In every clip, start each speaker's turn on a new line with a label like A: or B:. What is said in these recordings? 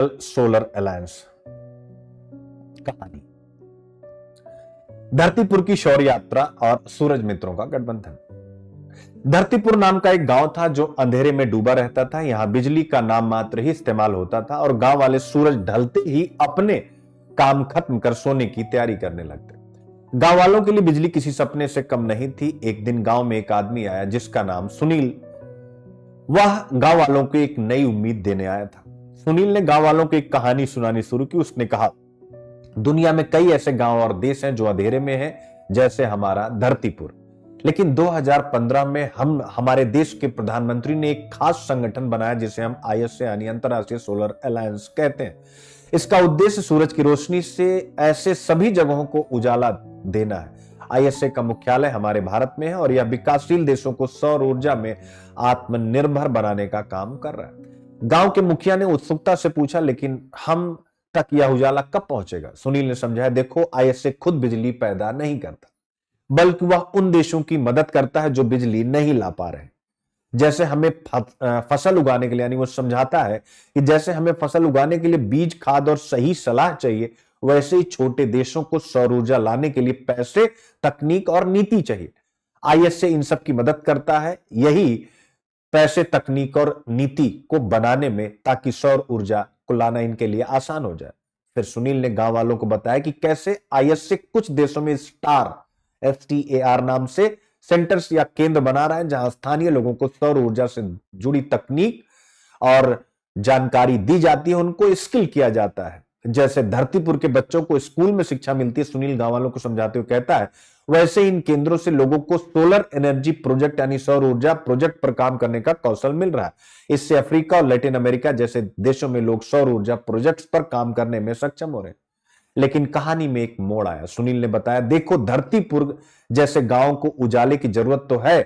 A: Solar alliance कहानी। धरतीपुर की शौर्य यात्रा और सूरज मित्रों का गठबंधन। धरतीपुर नाम का एक गांव था जो अंधेरे में डूबा रहता था। यहां बिजली का नाम मात्र ही इस्तेमाल होता था और गांव वाले सूरज ढलते ही अपने काम खत्म कर सोने की तैयारी करने लगते। गांव वालों के लिए बिजली किसी सपने से कम नहीं थी। एक दिन गांव में एक आदमी आया जिसका नाम सुनील। वह गांव वालों को एक नई उम्मीद देने आया था। सुनील ने गांव वालों को एक कहानी सुनानी शुरू की। उसने कहा, दुनिया में कई ऐसे गांव और देश हैं जो अंधेरे में हैं, जैसे हमारा धरतीपुर। लेकिन 2015 में हमारे देश के प्रधानमंत्री ने एक खास संगठन बनाया जिसे हम आईएसए यानी अंतरराष्ट्रीय सोलर अलायंस कहते हैं। इसका उद्देश्य सूरज की रोशनी से ऐसे सभी जगहों को उजाला देना है। आईएसए का मुख्यालय हमारे भारत में है और यह विकासशील देशों को सौर ऊर्जा में आत्मनिर्भर बनाने का काम कर रहा है। गांव के मुखिया ने उत्सुकता से पूछा, लेकिन हम तक यह उजाला कब पहुंचेगा? सुनील ने समझाया, देखो, आईएसए खुद बिजली पैदा नहीं करता, बल्कि वह उन देशों की मदद करता है जो बिजली नहीं ला पा रहे। जैसे हमें फसल उगाने के लिए, यानी वो समझाता है कि जैसे हमें फसल उगाने के लिए बीज, खाद और सही सलाह चाहिए, वैसे ही छोटे देशों को सौर ऊर्जा लाने के लिए पैसे, तकनीक और नीति चाहिए। आईएसए इन सब की मदद करता है, यही पैसे, तकनीक और नीति को बनाने में, ताकि सौर ऊर्जा को लाना इनके लिए आसान हो जाए। फिर सुनील ने गांव वालों को बताया कि कैसे आईएसए कुछ देशों में STAR नाम से सेंटर्स या केंद्र बना रहा है, जहां स्थानीय लोगों को सौर ऊर्जा से जुड़ी तकनीक और जानकारी दी जाती है, उनको स्किल किया जाता है। जैसे धरतीपुर के बच्चों को स्कूल में शिक्षा मिलती है, सुनील गांव वालों को समझाते हुए कहता है, वैसे इन केंद्रों से लोगों को सोलर एनर्जी प्रोजेक्ट यानी सौर ऊर्जा प्रोजेक्ट पर काम करने का कौशल मिल रहा है। इससे अफ्रीका और लैटिन अमेरिका जैसे देशों में लोग सौर ऊर्जा प्रोजेक्ट्स पर काम करने में सक्षम हो रहे हैं। लेकिन कहानी में एक मोड़ आया। सुनील ने बताया, देखो, धरतीपुर जैसे गांव को उजाले की जरूरत तो है,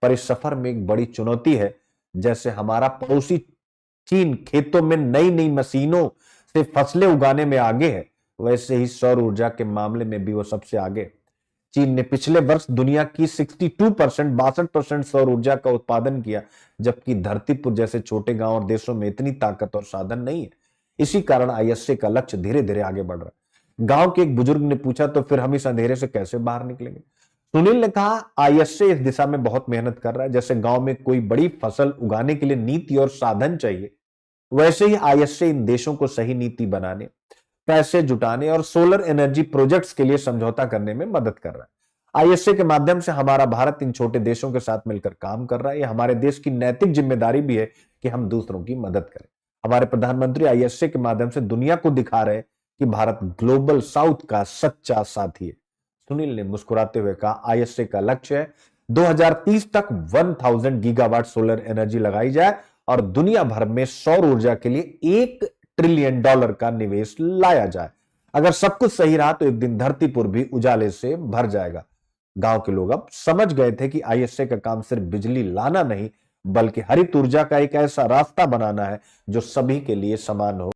A: पर इस सफर में एक बड़ी चुनौती है। जैसे हमारा पड़ोसी चीन खेतों में नई नई मशीनों से फसलें उगाने में आगे है, वैसे ही सौर ऊर्जा के मामले में भी वो सबसे आगे। चीन ने पिछले वर्ष दुनिया की 62% सौर ऊर्जा का उत्पादन किया, जबकि धरतीपुर जैसे छोटे गांव और देशों में इतनी ताकत और साधन नहीं है। इसी कारण आईएसए का लक्ष्य धीरे धीरे आगे बढ़ रहा है। गांव के एक बुजुर्ग ने पूछा, तो फिर हम इस अंधेरे से कैसे बाहर निकलेंगे? सुनील ने कहा, आईएसए इस दिशा में बहुत मेहनत कर रहा है। जैसे गांव में कोई बड़ी फसल उगाने के लिए नीति और साधन चाहिए, वैसे ही आईएसए इन देशों को सही नीति बनाने, पैसे जुटाने और सोलर एनर्जी प्रोजेक्ट्स के लिए समझौता करने में मदद कर रहा है। आईएसए के माध्यम से हमारा भारत इन छोटे देशों के साथ मिलकर काम कर रहा है। यह हमारे देश की नैतिक जिम्मेदारी भी है कि हम दूसरों की मदद करें। हमारे प्रधानमंत्री आईएसए के माध्यम से दुनिया को दिखा रहे हैं कि भारत ग्लोबल साउथ का सच्चा साथी है। सुनील ने मुस्कुराते हुए कहा, आईएसए का लक्ष्य है 2030 तक 1000 गीगावाट सोलर एनर्जी लगाई जाए और दुनिया भर में सौर ऊर्जा के लिए $1 ट्रिलियन का निवेश लाया जाए। अगर सब कुछ सही रहा तो एक दिन धरतीपुर भी उजाले से भर जाएगा। गांव के लोग अब समझ गए थे कि आईएसए का काम सिर्फ बिजली लाना नहीं, बल्कि हरित ऊर्जा का एक ऐसा रास्ता बनाना है जो सभी के लिए समान हो।